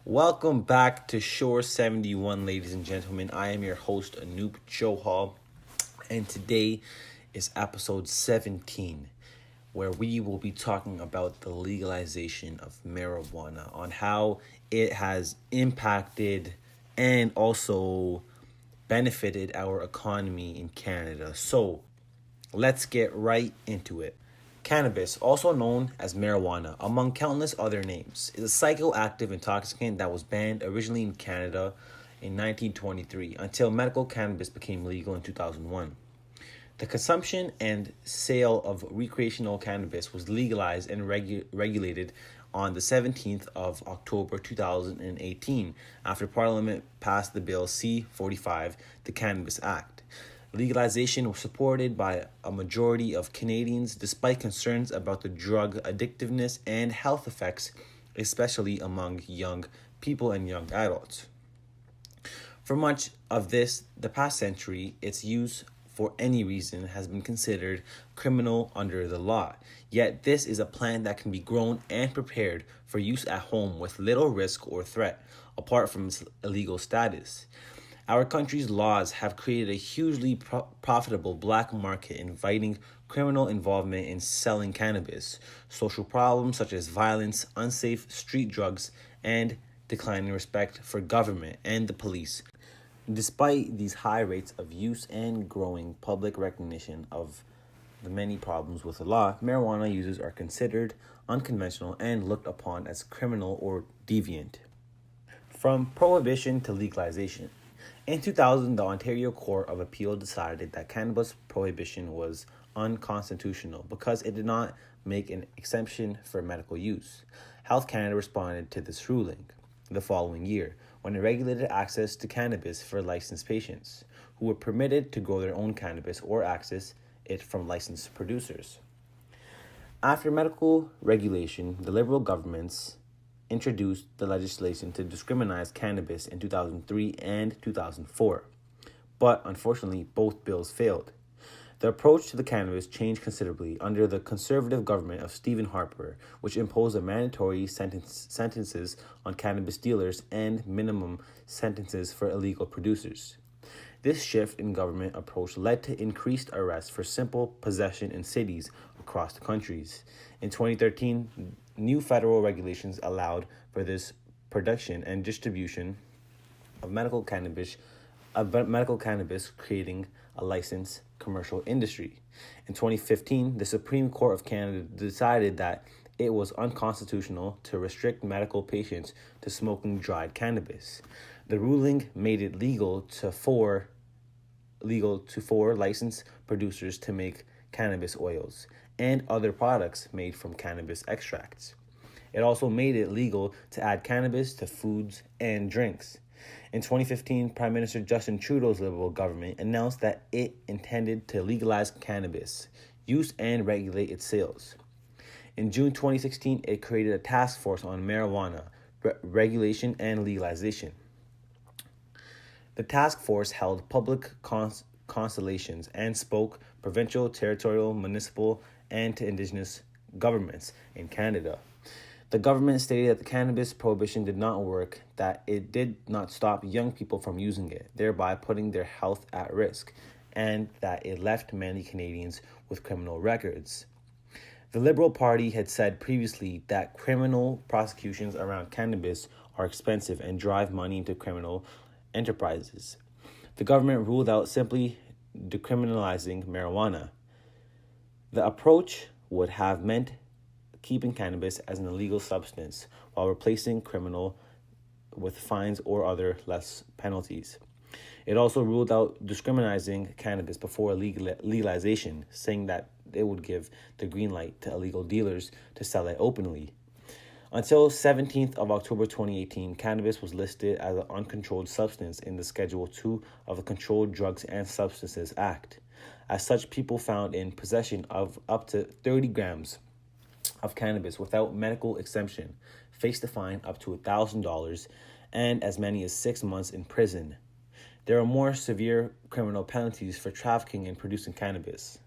Welcome back to Shore 71, ladies and gentlemen. I am your host, Anoop Johal, and today is episode 17, where we will be talking about the legalization of marijuana, on how it has impacted and also benefited our economy in Canada. So, let's get right into it. Cannabis, also known as marijuana, among countless other names, is a psychoactive intoxicant that was banned originally in Canada in 1923 until medical cannabis became legal in 2001. The consumption and sale of recreational cannabis was legalized and regulated on the 17th of October 2018 after Parliament passed the Bill C-45, the Cannabis Act. Legalization was supported by a majority of Canadians despite concerns about the drug addictiveness and health effects, especially among young people and young adults. For much of the past century, its use for any reason has been considered criminal under the law. Yet this is a plant that can be grown and prepared for use at home with little risk or threat, apart from its illegal status. Our country's laws have created a hugely profitable black market, inviting criminal involvement in selling cannabis, social problems such as violence, unsafe street drugs, and declining respect for government and the police. Despite these high rates of use and growing public recognition of the many problems with the law, marijuana users are considered unconventional and looked upon as criminal or deviant. From prohibition to legalization. In 2000, the Ontario Court of Appeal decided that cannabis prohibition was unconstitutional because it did not make an exemption for medical use. Health Canada responded to this ruling the following year when it regulated access to cannabis for licensed patients who were permitted to grow their own cannabis or access it from licensed producers. After medical regulation, the Liberal governments introduced the legislation to decriminalize cannabis in 2003 and 2004, but unfortunately both bills failed. The approach to the cannabis changed considerably under the Conservative government of Stephen Harper, which imposed a mandatory sentences on cannabis dealers and minimum sentences for illegal producers. This shift in government approach led to increased arrests for simple possession in cities across the countries. In 2013, new federal regulations allowed for this production and distribution of medical cannabis, creating a licensed commercial industry. In 2015, the Supreme Court of Canada decided that it was unconstitutional to restrict medical patients to smoking dried cannabis. The ruling made it legal to four licensed producers to make cannabis oils and other products made from cannabis extracts. It also made it legal to add cannabis to foods and drinks. In 2015, Prime Minister Justin Trudeau's Liberal government announced that it intended to legalize cannabis use and regulate its sales. In June 2016, it created a task force on marijuana regulation and legalization. The task force held public consultations and spoke provincial, territorial, municipal, and to Indigenous governments in Canada. The government stated that the cannabis prohibition did not work, that it did not stop young people from using it, thereby putting their health at risk, and that it left many Canadians with criminal records. The Liberal Party had said previously that criminal prosecutions around cannabis are expensive and drive money into criminal enterprises. The government ruled out simply decriminalizing marijuana. The approach would have meant keeping cannabis as an illegal substance while replacing criminal with fines or other less penalties. It also ruled out decriminalizing cannabis before legalization, saying that it would give the green light to illegal dealers to sell it openly. Until 17th of October 2018, cannabis was listed as an uncontrolled substance in the Schedule 2 of the Controlled Drugs and Substances Act. As such, people found in possession of up to 30 grams of cannabis without medical exemption faced a fine up to $1,000 and as many as 6 months in prison. There are more severe criminal penalties for trafficking and producing cannabis.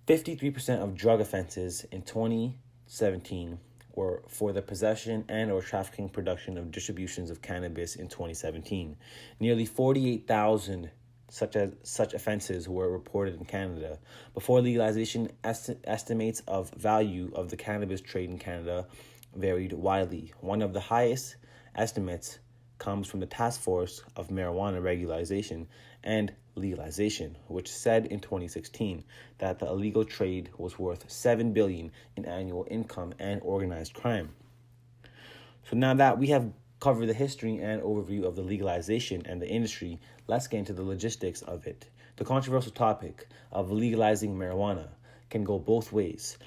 53% of drug offenses in 2017 were for the possession and or trafficking, production of distributions of cannabis in 2017. Nearly 48,000 such offenses were reported in Canada. Before legalization, estimates of value of the cannabis trade in Canada varied widely. One of the highest estimates comes from the Task Force of Marijuana Regulation and Legalization, which said in 2016 that the illegal trade was worth $7 billion in annual income and organized crime. So now that we have covered the history and overview of the legalization and the industry, let's get into the logistics of it. The controversial topic of legalizing marijuana can go both ways.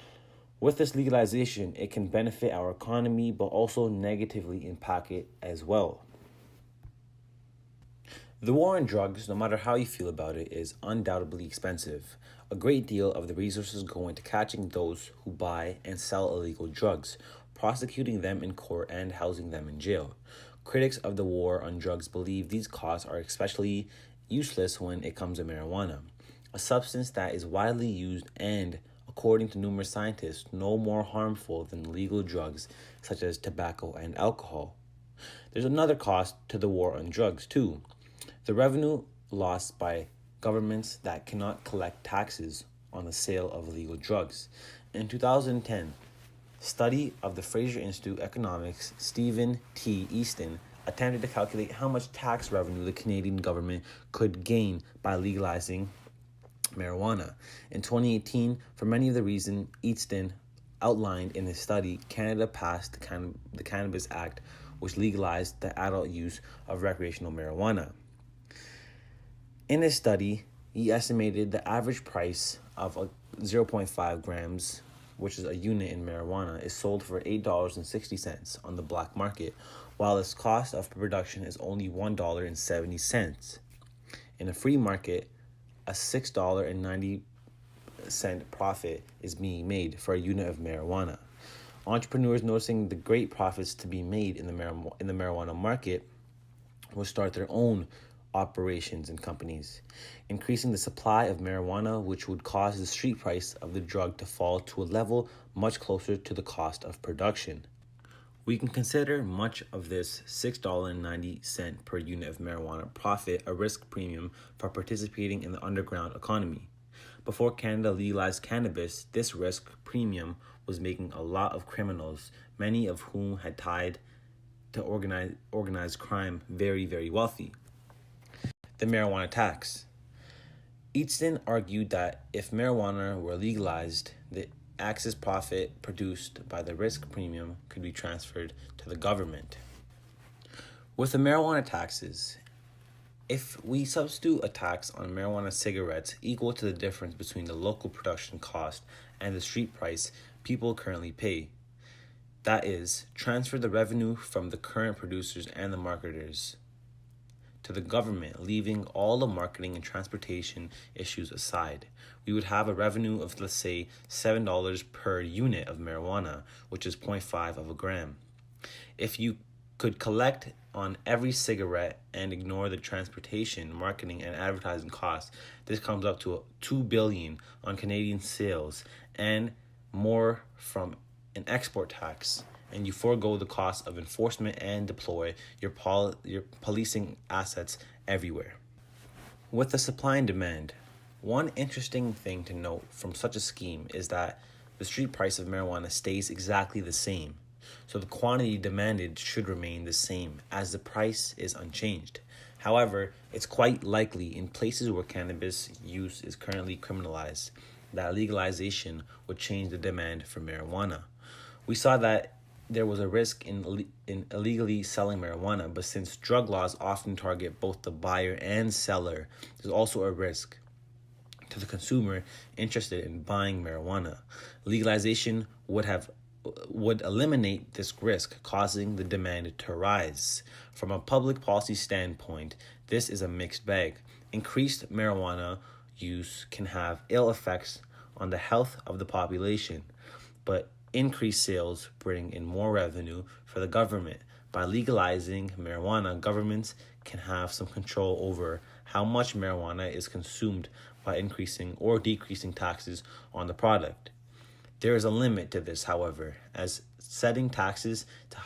With this legalization, it can benefit our economy, but also negatively impact it as well. The war on drugs, no matter how you feel about it, is undoubtedly expensive. A great deal of the resources go into catching those who buy and sell illegal drugs, prosecuting them in court, and housing them in jail. Critics of the war on drugs believe these costs are especially useless when it comes to marijuana, a substance that is widely used and, according to numerous scientists, no more harmful than legal drugs such as tobacco and alcohol. There's another cost to the war on drugs, too. The revenue lost by governments that cannot collect taxes on the sale of illegal drugs. In 2010, study of the Fraser Institute economics, Stephen T. Easton, attempted to calculate how much tax revenue the Canadian government could gain by legalizing marijuana. In 2018, for many of the reasons Easton outlined in his study, Canada passed the Cannabis Act, which legalized the adult use of recreational marijuana. In his study, he estimated the average price of 0.5 grams, which is a unit in marijuana, is sold for $8.60 on the black market, while its cost of production is only $1.70. In a free market, a $6.90 profit is being made for a unit of marijuana. Entrepreneurs, noticing the great profits to be made in the marijuana market, will start their own operations and companies, increasing the supply of marijuana, which would cause the street price of the drug to fall to a level much closer to the cost of production. We can consider much of this $6.90 per unit of marijuana profit a risk premium for participating in the underground economy. Before Canada legalized cannabis, this risk premium was making a lot of criminals, many of whom had tied to organized crime, very, very wealthy. The marijuana tax. Easton argued that if marijuana were legalized, the excess profit produced by the risk premium could be transferred to the government. With the marijuana taxes, if we substitute a tax on marijuana cigarettes equal to the difference between the local production cost and the street price people currently pay, that is, transfer the revenue from the current producers and the marketers to the government, leaving all the marketing and transportation issues aside, we would have a revenue of, let's say, $7 per unit of marijuana, which is 0.5 of a gram. If you could collect on every cigarette and ignore the transportation, marketing, and advertising costs, this comes up to $2 billion on Canadian sales and more from an export tax, and you forego the cost of enforcement and deploy your policing assets everywhere. With the supply and demand, one interesting thing to note from such a scheme is that the street price of marijuana stays exactly the same, so the quantity demanded should remain the same as the price is unchanged. However, it's quite likely in places where cannabis use is currently criminalized that legalization would change the demand for marijuana. We saw that there was a risk in illegally selling marijuana, but since drug laws often target both the buyer and seller, there's also a risk to the consumer interested in buying marijuana. Legalization would eliminate this risk, causing the demand to rise. From a public policy standpoint, this is a mixed bag. Increased marijuana use can have ill effects on the health of the population, but increased sales bring in more revenue for the government. By legalizing marijuana, governments can have some control over how much marijuana is consumed by increasing or decreasing taxes on the product. There is a limit to this, however, as setting taxes too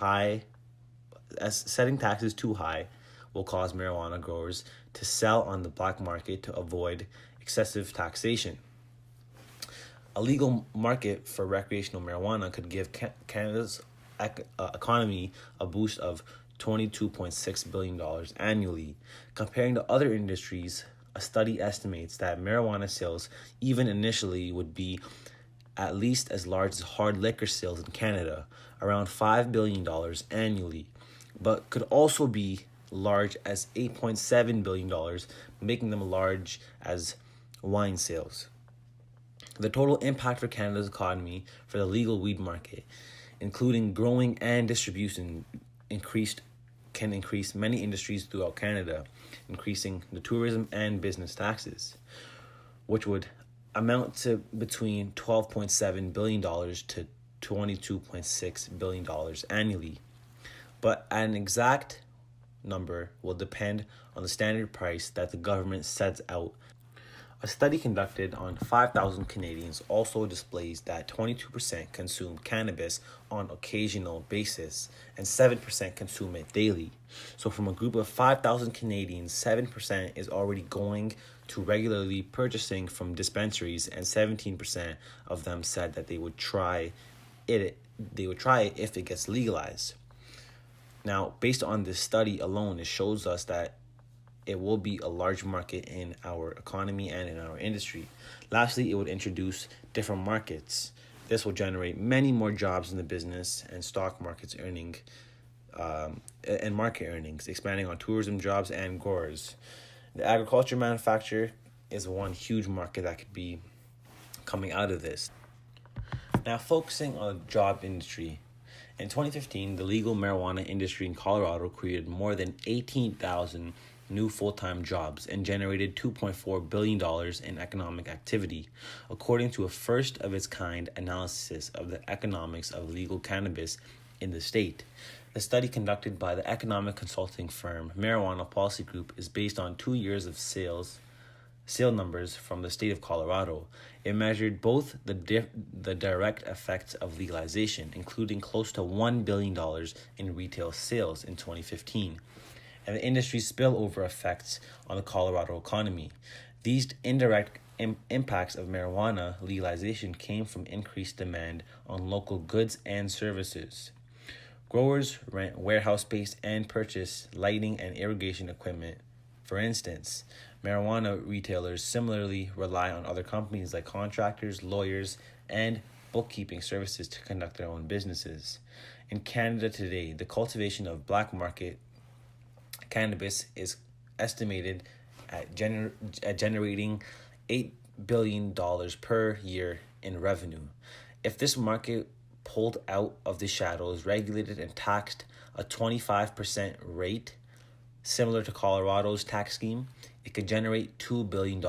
high will cause marijuana growers to sell on the black market to avoid excessive taxation. A legal market for recreational marijuana could give Canada's economy a boost of $22.6 billion annually. Comparing to other industries, a study estimates that marijuana sales, even initially, would be at least as large as hard liquor sales in Canada, around $5 billion annually, but could also be large as $8.7 billion, making them large as wine sales. The total impact for Canada's economy for the legal weed market, including growing and distribution, can increase many industries throughout Canada, increasing the tourism and business taxes, which would amount to between $12.7 billion to $22.6 billion annually. But an exact number will depend on the standard price that the government sets out. A study conducted on 5,000 Canadians also displays that 22% consume cannabis on occasional basis and 7% consume it daily. So from a group of 5,000 Canadians, 7% is already going to regularly purchasing from dispensaries, and 17% of them said that they would try it if it gets legalized. Now, based on this study alone, it shows us that it will be a large market in our economy and in our industry. Lastly, it would introduce different markets. This will generate many more jobs in the business and stock markets and market earnings, expanding on tourism jobs and growers. The agriculture manufacturer is one huge market that could be coming out of this. Now, focusing on the job industry. In 2015, the legal marijuana industry in Colorado created more than 18,000 new full-time jobs and generated $2.4 billion in economic activity, according to a first-of-its-kind analysis of the economics of legal cannabis in the state. The study conducted by the economic consulting firm Marijuana Policy Group is based on 2 years of sale numbers from the state of Colorado. It measured both the direct effects of legalization, including close to $1 billion in retail sales in 2015, and the industry's spillover effects on the Colorado economy. These indirect impacts of marijuana legalization came from increased demand on local goods and services. Growers rent warehouse space and purchase lighting and irrigation equipment. For instance, marijuana retailers similarly rely on other companies like contractors, lawyers, and bookkeeping services to conduct their own businesses. In Canada today, the cultivation of black market cannabis is estimated at generating $8 billion per year in revenue. If this market pulled out of the shadows, regulated and taxed a 25% rate, similar to Colorado's tax scheme, it could generate $2 billion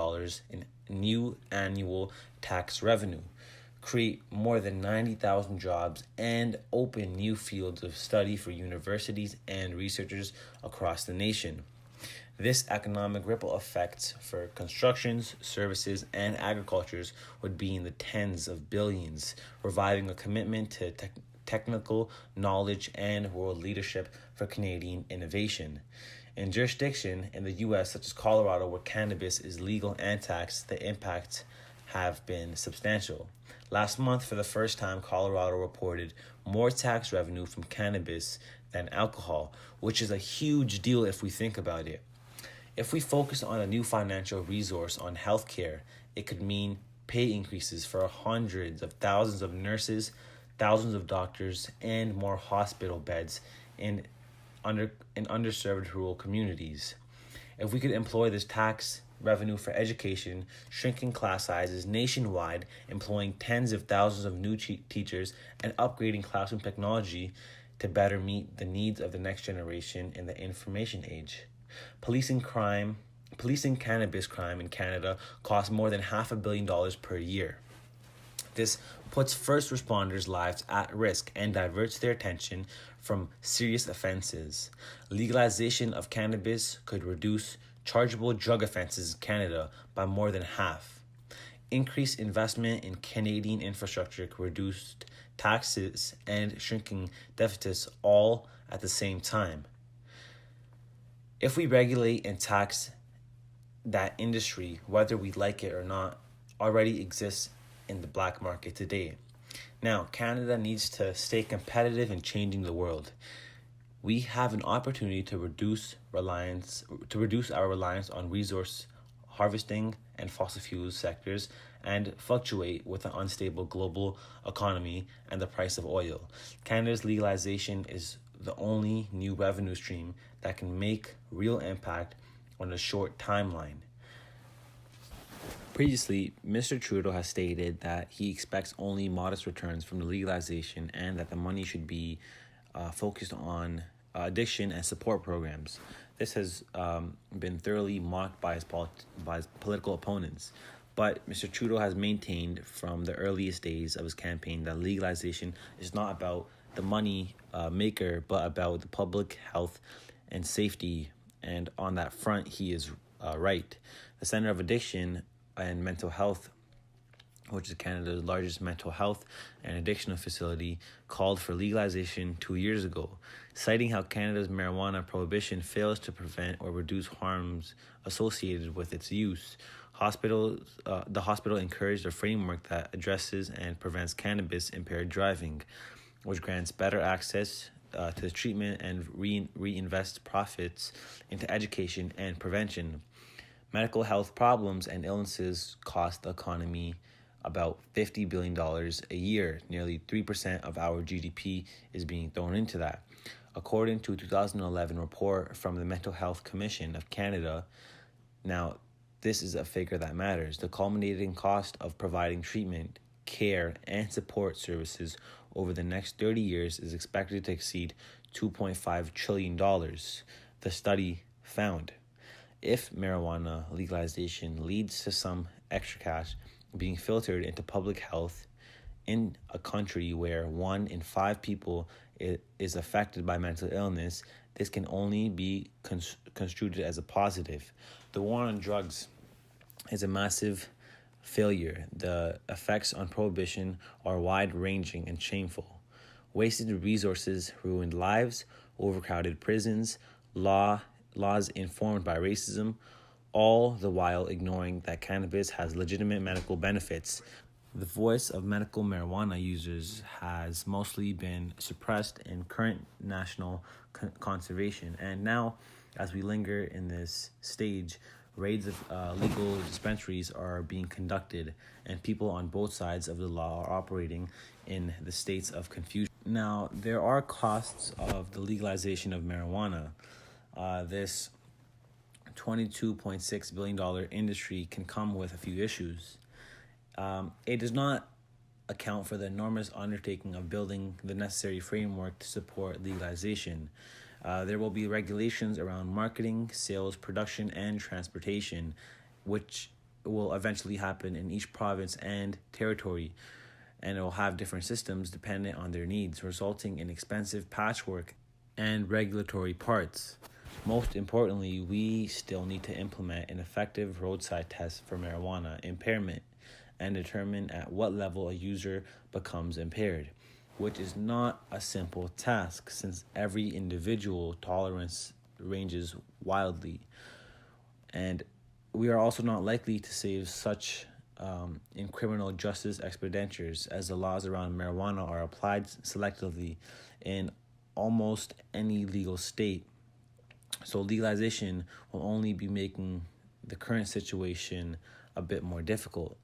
in new annual tax revenue, create more than 90,000 jobs, and open new fields of study for universities and researchers across the nation. This economic ripple effects for constructions, services, and agricultures would be in the tens of billions, reviving a commitment to technical knowledge and world leadership for Canadian innovation. In jurisdiction in the U.S., such as Colorado, where cannabis is legal and taxed, the impacts have been substantial. Last month, for the first time, Colorado reported more tax revenue from cannabis than alcohol, which is a huge deal if we think about it. If we focus on a new financial resource on healthcare, it could mean pay increases for hundreds of thousands of nurses, thousands of doctors, and more hospital beds in underserved rural communities. If we could employ this tax revenue for education, shrinking class sizes nationwide, employing tens of thousands of new teachers, and upgrading classroom technology to better meet the needs of the next generation in the information age. Policing cannabis crime in Canada costs more than $500 million per year. This puts first responders' lives at risk and diverts their attention from serious offenses. Legalization of cannabis could reduce chargeable drug offenses in Canada by more than half. increased investment in Canadian infrastructure, reduced taxes, and shrinking deficits all at the same time. If we regulate and tax that industry, whether we like it or not, already exists in the black market today. Now, Canada needs to stay competitive in changing the world. We have an opportunity to reduce our reliance on resource harvesting and fossil fuel sectors and fluctuate with an unstable global economy and the price of oil. Canada's legalization is the only new revenue stream that can make real impact on a short timeline. Previously, Mr. Trudeau has stated that he expects only modest returns from the legalization and that the money should be focused on addiction and support programs. This has been thoroughly mocked by his political opponents. But Mr. Trudeau has maintained from the earliest days of his campaign that legalization is not about the money maker, but about the public health and safety. And on that front, he is right. The Centre of Addiction and Mental Health, which is Canada's largest mental health and addiction facility, called for legalization 2 years ago, citing how Canada's marijuana prohibition fails to prevent or reduce harms associated with its use. The hospital encouraged a framework that addresses and prevents cannabis-impaired driving, which grants better access to the treatment and reinvests profits into education and prevention. Medical health problems and illnesses cost the economy about $50 billion a year. Nearly 3% of our GDP is being thrown into that. According to a 2011 report from the Mental Health Commission of Canada, now this is a figure that matters. The culminating cost of providing treatment, care, and support services over the next 30 years is expected to exceed $2.5 trillion, the study found. If marijuana legalization leads to some extra cash being filtered into public health in a country where 1 in 5 people is affected by mental illness, this can only be construed as a positive. The war on drugs is a massive failure. The effects on prohibition are wide-ranging and shameful. Wasted resources, ruined lives, overcrowded prisons, laws informed by racism, all the while ignoring that cannabis has legitimate medical benefits. The voice of medical marijuana users has mostly been suppressed in current national conservation. And now, as we linger in this stage, raids of legal dispensaries are being conducted, and people on both sides of the law are operating in the states of confusion. Now, there are costs of the legalization of marijuana. This $22.6 billion industry can come with a few issues. It does not account for the enormous undertaking of building the necessary framework to support legalization. There will be regulations around marketing, sales, production, and transportation, which will eventually happen in each province and territory, and it will have different systems dependent on their needs, resulting in expensive patchwork and regulatory parts. Most importantly, we still need to implement an effective roadside test for marijuana impairment and determine at what level a user becomes impaired, which is not a simple task since every individual tolerance ranges wildly. And we are also not likely to save such in criminal justice expenditures, as the laws around marijuana are applied selectively in almost any legal state. So legalization will only be making the current situation a bit more difficult.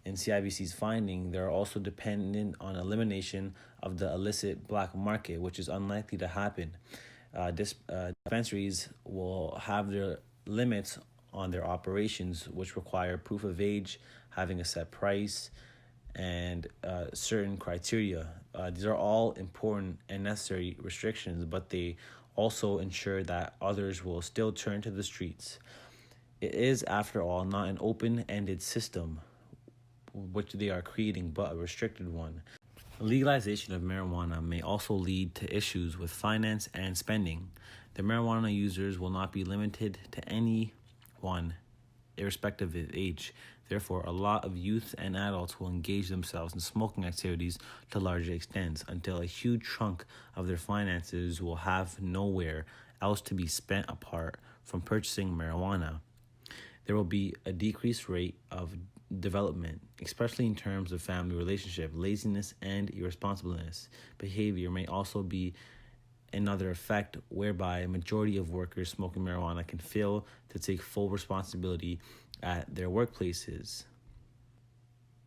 In CIBC's finding, they are also dependent on elimination of the illicit black market, which is unlikely to happen. Dispensaries will have their limits on their operations, which require proof of age, having a set price, and certain criteria. These are all important and necessary restrictions, but they also ensure that others will still turn to the streets. It is, after all, not an open-ended system which they are creating, but a restricted one. Legalization of marijuana may also lead to issues with finance and spending. The marijuana users will not be limited to any one irrespective of age. Therefore, a lot of youth and adults will engage themselves in smoking activities to larger extents until a huge chunk of their finances will have nowhere else to be spent apart from purchasing marijuana. There will be a decreased rate of development, especially in terms of family relationship. Laziness and irresponsibleness behavior may also be another effect whereby a majority of workers smoking marijuana can fail to take full responsibility at their workplaces.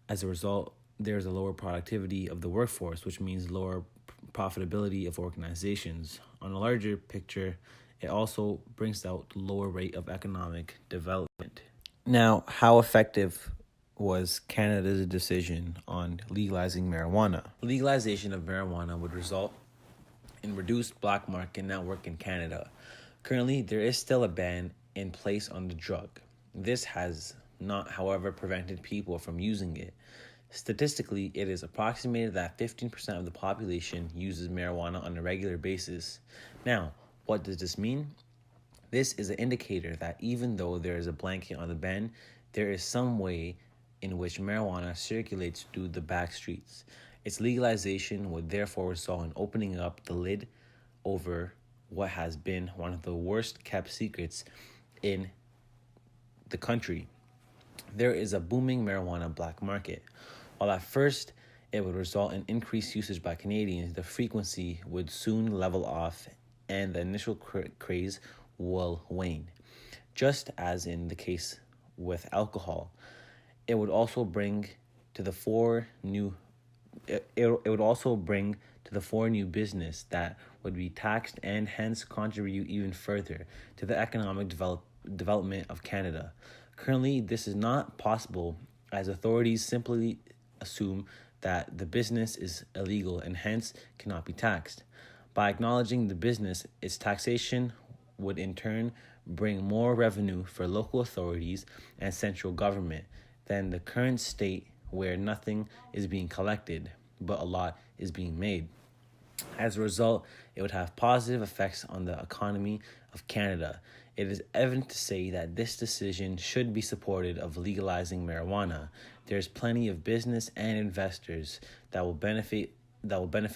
As a result, there is a lower productivity of the workforce, which means lower profitability of organizations. On a larger picture, it also brings out lower rate of economic development. Now, how effective was Canada's decision on legalizing marijuana? Legalization of marijuana would result in reduced black market network in Canada. Currently, there is still a ban in place on the drug. This has not, however, prevented people from using it. Statistically, it is approximated that 15% of the population uses marijuana on a regular basis. Now, what does this mean? This is an indicator that even though there is a blanket on the ban, there is some way in which marijuana circulates through the back streets. Its legalization would therefore result in opening up the lid over what has been one of the worst kept secrets in the country. There is a booming marijuana black market. While at first it would result in increased usage by Canadians, the frequency would soon level off and the initial craze will wane. Just as in the case with alcohol, it would also bring to the fore new business that would be taxed and hence contribute even further to the economic development of Canada. Currently, this is not possible as authorities simply assume that the business is illegal and hence cannot be taxed. By acknowledging the business, its taxation would in turn bring more revenue for local authorities and central government than the current state where nothing is being collected, but a lot is being made. As a result, it would have positive effects on the economy of Canada. It is evident to say that this decision should be supported of legalizing marijuana. There is plenty of business and investors that will benefit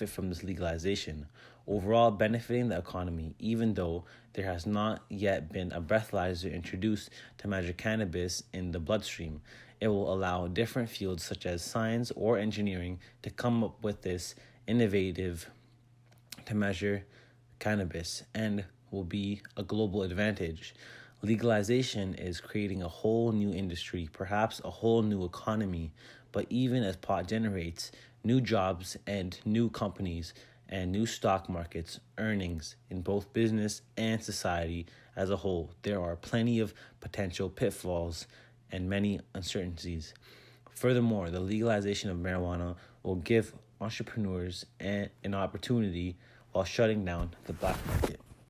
from this legalization, overall benefiting the economy, even though there has not yet been a breathalyzer introduced to measure cannabis in the bloodstream. It will allow different fields such as science or engineering to come up with this innovative to measure cannabis and will be a global advantage. Legalization is creating a whole new industry, perhaps a whole new economy, but even as pot generates new jobs and new companies and new stock markets, earnings in both business and society as a whole, there are plenty of potential pitfalls and many uncertainties. Furthermore, the legalization of marijuana will give entrepreneurs an opportunity while shutting down the black market.